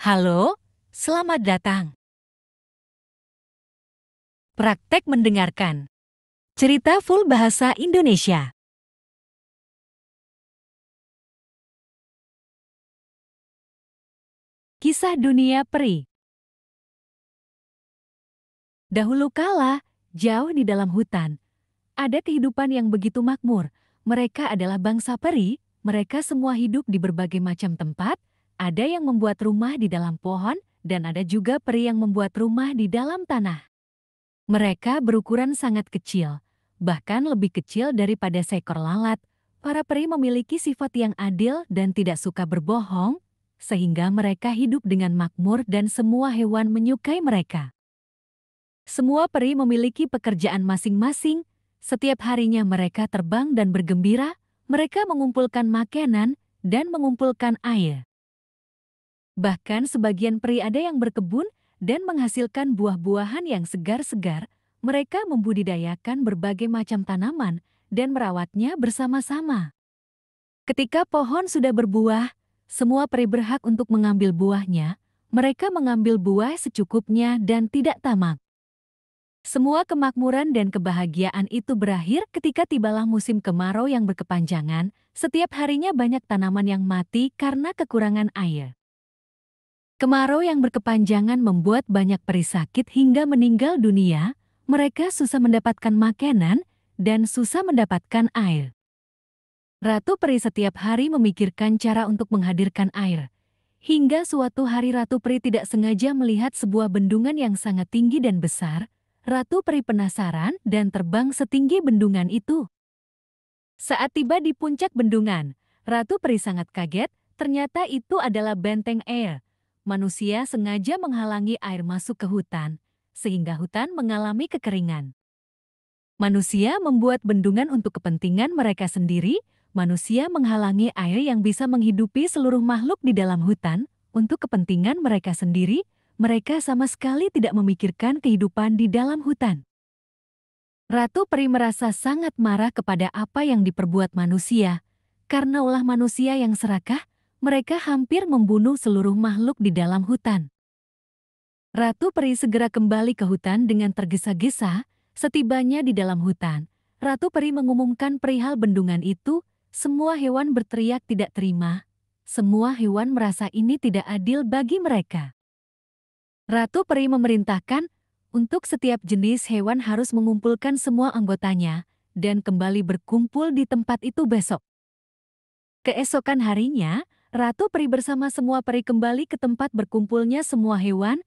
Halo, selamat datang. Praktek mendengarkan. Cerita full bahasa Indonesia. Kisah dunia peri. Dahulu kala, jauh di dalam hutan, ada kehidupan yang begitu makmur. Mereka adalah bangsa peri, mereka semua hidup di berbagai macam tempat, ada yang membuat rumah di dalam pohon, dan ada juga peri yang membuat rumah di dalam tanah. Mereka berukuran sangat kecil, bahkan lebih kecil daripada seekor lalat. Para peri memiliki sifat yang adil dan tidak suka berbohong, sehingga mereka hidup dengan makmur dan semua hewan menyukai mereka. Semua peri memiliki pekerjaan masing-masing. Setiap harinya mereka terbang dan bergembira, mereka mengumpulkan makanan dan mengumpulkan air. Bahkan sebagian peri ada yang berkebun dan menghasilkan buah-buahan yang segar-segar. Mereka membudidayakan berbagai macam tanaman dan merawatnya bersama-sama. Ketika pohon sudah berbuah, semua peri berhak untuk mengambil buahnya. Mereka mengambil buah secukupnya dan tidak tamak. Semua kemakmuran dan kebahagiaan itu berakhir ketika tibalah musim kemarau yang berkepanjangan. Setiap harinya banyak tanaman yang mati karena kekurangan air. Kemarau yang berkepanjangan membuat banyak peri sakit hingga meninggal dunia. Mereka susah mendapatkan makanan dan susah mendapatkan air. Ratu peri setiap hari memikirkan cara untuk menghadirkan air. Hingga suatu hari Ratu peri tidak sengaja melihat sebuah bendungan yang sangat tinggi dan besar. Ratu peri penasaran dan terbang setinggi bendungan itu. Saat tiba di puncak bendungan, Ratu peri sangat kaget. Ternyata itu adalah benteng air. Manusia sengaja menghalangi air masuk ke hutan, sehingga hutan mengalami kekeringan. Manusia membuat bendungan untuk kepentingan mereka sendiri. Manusia menghalangi air yang bisa menghidupi seluruh makhluk di dalam hutan untuk kepentingan mereka sendiri. Mereka sama sekali tidak memikirkan kehidupan di dalam hutan. Ratu peri merasa sangat marah kepada apa yang diperbuat manusia. Karena ulah manusia yang serakah, mereka hampir membunuh seluruh makhluk di dalam hutan. Ratu peri segera kembali ke hutan dengan tergesa-gesa. Setibanya di dalam hutan, Ratu peri mengumumkan perihal bendungan itu. Semua hewan berteriak tidak terima. Semua hewan merasa ini tidak adil bagi mereka. Ratu peri memerintahkan untuk setiap jenis hewan harus mengumpulkan semua anggotanya dan kembali berkumpul di tempat itu besok. Keesokan harinya, Ratu peri bersama semua peri kembali ke tempat berkumpulnya semua hewan.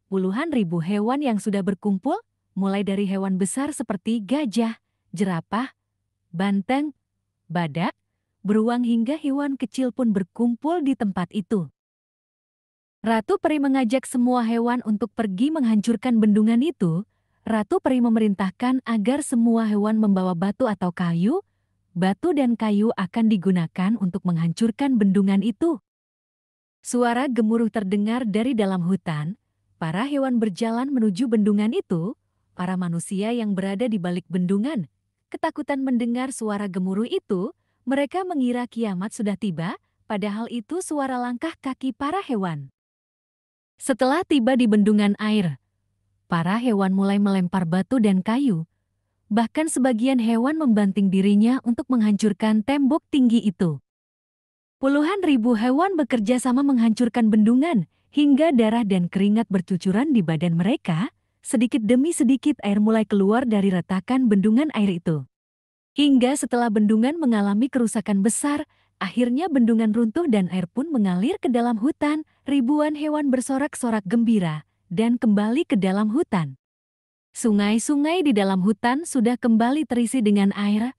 Puluhan ribu hewan yang sudah berkumpul, mulai dari hewan besar seperti gajah, jerapah, banteng, badak, beruang hingga hewan kecil pun berkumpul di tempat itu. Ratu peri mengajak semua hewan untuk pergi menghancurkan bendungan itu. Ratu peri memerintahkan agar semua hewan membawa batu atau kayu. Batu dan kayu akan digunakan untuk menghancurkan bendungan itu. Suara gemuruh terdengar dari dalam hutan. Para hewan berjalan menuju bendungan itu. Para manusia yang berada di balik bendungan ketakutan mendengar suara gemuruh itu. Mereka mengira kiamat sudah tiba, padahal itu suara langkah kaki para hewan. Setelah tiba di bendungan air, para hewan mulai melempar batu dan kayu. Bahkan sebagian hewan membanting dirinya untuk menghancurkan tembok tinggi itu. Puluhan ribu hewan bekerja sama menghancurkan bendungan, hingga darah dan keringat bercucuran di badan mereka. Sedikit demi sedikit air mulai keluar dari retakan bendungan air itu. Hingga setelah bendungan mengalami kerusakan besar, akhirnya bendungan runtuh dan air pun mengalir ke dalam hutan. Ribuan hewan bersorak-sorak gembira dan kembali ke dalam hutan. Sungai-sungai di dalam hutan sudah kembali terisi dengan air.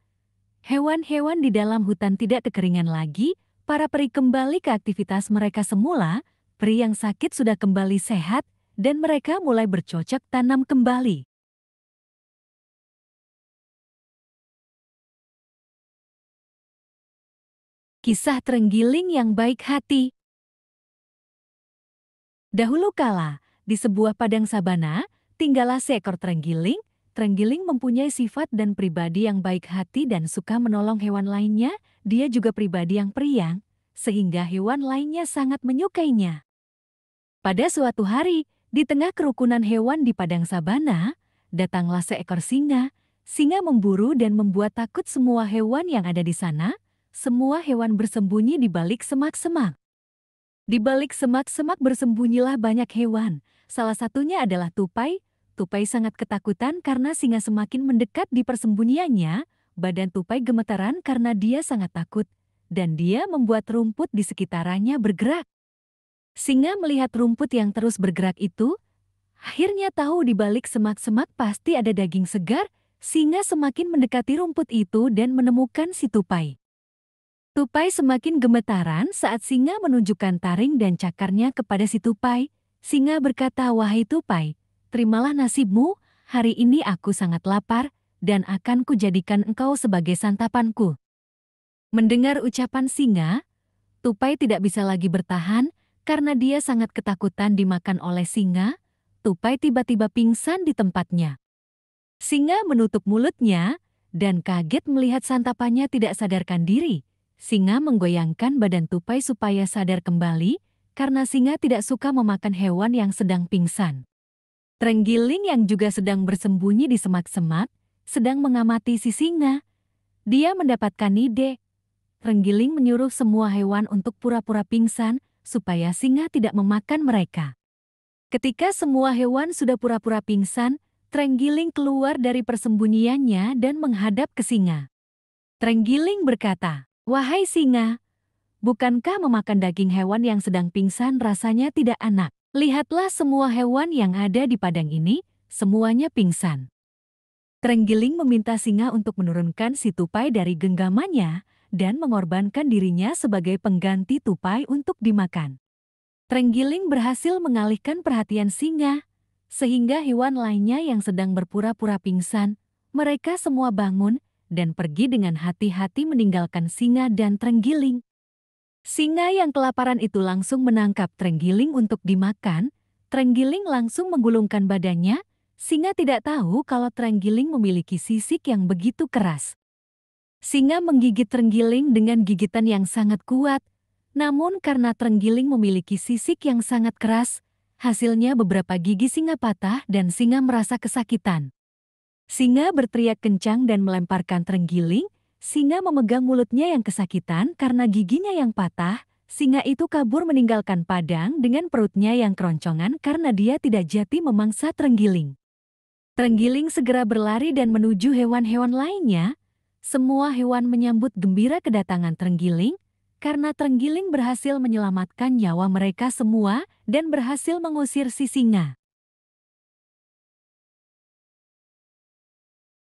Hewan-hewan di dalam hutan tidak kekeringan lagi. Para peri kembali ke aktivitas mereka semula. Peri yang sakit sudah kembali sehat dan mereka mulai bercocok tanam kembali. Kisah terenggiling yang baik hati. Dahulu kala, di sebuah padang sabana, tinggallah seekor terenggiling. Terenggiling mempunyai sifat dan pribadi yang baik hati dan suka menolong hewan lainnya. Dia juga pribadi yang periang, sehingga hewan lainnya sangat menyukainya. Pada suatu hari, di tengah kerukunan hewan di padang sabana, datanglah seekor singa. Singa memburu dan membuat takut semua hewan yang ada di sana. Semua hewan bersembunyi di balik semak-semak. Di balik semak-semak bersembunyilah banyak hewan. Salah satunya adalah tupai. Tupai sangat ketakutan karena singa semakin mendekat di persembunyiannya. Badan tupai gemetaran karena dia sangat takut. Dan dia membuat rumput di sekitarnya bergerak. Singa melihat rumput yang terus bergerak itu. Akhirnya tahu di balik semak-semak pasti ada daging segar. Singa semakin mendekati rumput itu dan menemukan si tupai. Tupai semakin gemetaran saat singa menunjukkan taring dan cakarnya kepada si tupai. Singa berkata, "Wahai tupai, terimalah nasibmu, hari ini aku sangat lapar dan akan kujadikan engkau sebagai santapanku." Mendengar ucapan singa, tupai tidak bisa lagi bertahan karena dia sangat ketakutan dimakan oleh singa. Tupai tiba-tiba pingsan di tempatnya. Singa menutup mulutnya dan kaget melihat santapannya tidak sadarkan diri. Singa menggoyangkan badan tupai supaya sadar kembali, karena singa tidak suka memakan hewan yang sedang pingsan. Terenggiling yang juga sedang bersembunyi di semak-semak, sedang mengamati si singa. Dia mendapatkan ide. Terenggiling menyuruh semua hewan untuk pura-pura pingsan, supaya singa tidak memakan mereka. Ketika semua hewan sudah pura-pura pingsan, terenggiling keluar dari persembunyiannya dan menghadap ke singa. Terenggiling berkata, "Wahai singa, bukankah memakan daging hewan yang sedang pingsan rasanya tidak enak? Lihatlah semua hewan yang ada di padang ini, semuanya pingsan." Terenggiling meminta singa untuk menurunkan si tupai dari genggamannya dan mengorbankan dirinya sebagai pengganti tupai untuk dimakan. Terenggiling berhasil mengalihkan perhatian singa, sehingga hewan lainnya yang sedang berpura-pura pingsan, mereka semua bangun dan pergi dengan hati-hati meninggalkan singa dan terenggiling. Singa yang kelaparan itu langsung menangkap terenggiling untuk dimakan. Terenggiling langsung menggulungkan badannya. Singa tidak tahu kalau terenggiling memiliki sisik yang begitu keras. Singa menggigit terenggiling dengan gigitan yang sangat kuat. Namun karena terenggiling memiliki sisik yang sangat keras, hasilnya beberapa gigi singa patah dan singa merasa kesakitan. Singa berteriak kencang dan melemparkan terenggiling. Singa memegang mulutnya yang kesakitan karena giginya yang patah. Singa itu kabur meninggalkan padang dengan perutnya yang keroncongan karena dia tidak jati memangsa terenggiling. Terenggiling segera berlari dan menuju hewan-hewan lainnya. Semua hewan menyambut gembira kedatangan terenggiling karena terenggiling berhasil menyelamatkan nyawa mereka semua dan berhasil mengusir si singa.